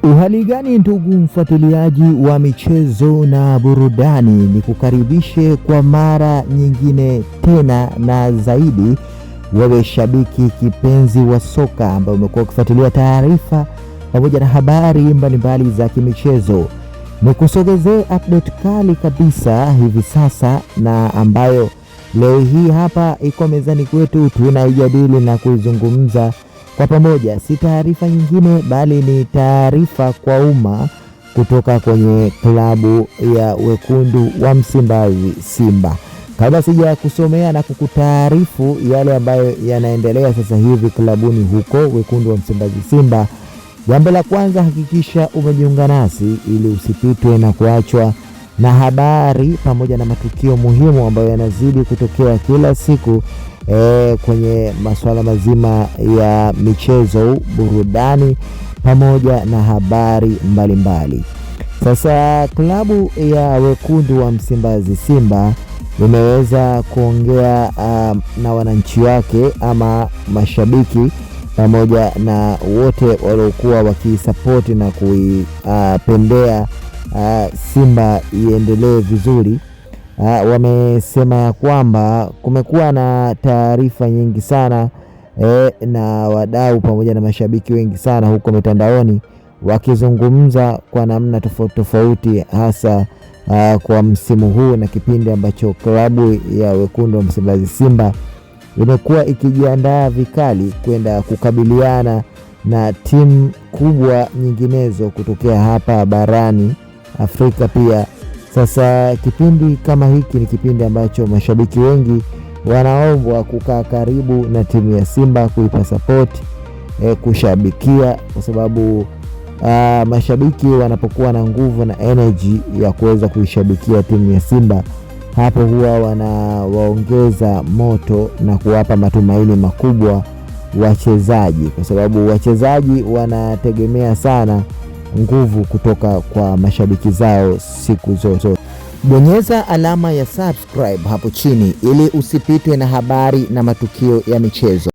Uhali gani ndugu mfuatiliaji wa michezo na burudani, ni kukaribishe kwa mara nyingine tena na zaidi, wewe shabiki kipenzi wa soka ambaye umekuwa ukifuatilia taarifa pamoja na habari mbalimbali za kimichezo. Nikusogezee update kali kabisa hivi sasa, na ambayo leo hii hapa iko mezani kwetu, tunaijadili na kuizungumza kwa pamoja. Si taarifa nyingine bali ni taarifa kwa umma kutoka kwenye klabu ya wekundu wa Msimbazi Simba. Kabla sija kusomea na kukutaarifu yale ambayo yanaendelea sasa hivi klabuni huko wekundu wa Msimbazi Simba, jambo la kwanza, hakikisha umejiunga nasi ili usipitwe na kuachwa na habari pamoja na matukio muhimu ambayo yanazidi kutokea kila siku kwenye masuala mazima ya michezo, burudani pamoja na habari mbalimbali. Sasa klabu ya wekundu wa Msimbazi Simba imeweza kuongea na wananchi wake ama mashabiki pamoja na wote waliokuwa wakisapoti na kuipendea Simba iendelee vizuri. Wamesema kwamba kumekuwa na taarifa nyingi sana na wadau pamoja na mashabiki wengi sana huko mitandaoni wakizungumza kwa namna tofauti tofauti, hasa kwa msimu huu na kipindi ambacho klabu ya wekundu wa Msimbazi Simba imekuwa ikijiandaa vikali kwenda kukabiliana na timu kubwa nyinginezo kutokea hapa barani Afrika pia. Sasa kipindi kama hiki ni kipindi ambacho mashabiki wengi wanaombwa kukaa karibu na timu ya Simba, kuipa support, kushabikia, kwa sababu mashabiki wanapokuwa na nguvu na energy ya kuweza kuishabikia timu ya Simba, hapo huwa wanawaongeza moto na kuwapa matumaini makubwa wachezaji, kwa sababu wachezaji wanategemea sana nguvu kutoka kwa mashabiki zao siku zote. Bonyeza alama ya subscribe hapo chini ili usipitwe na habari na matukio ya michezo.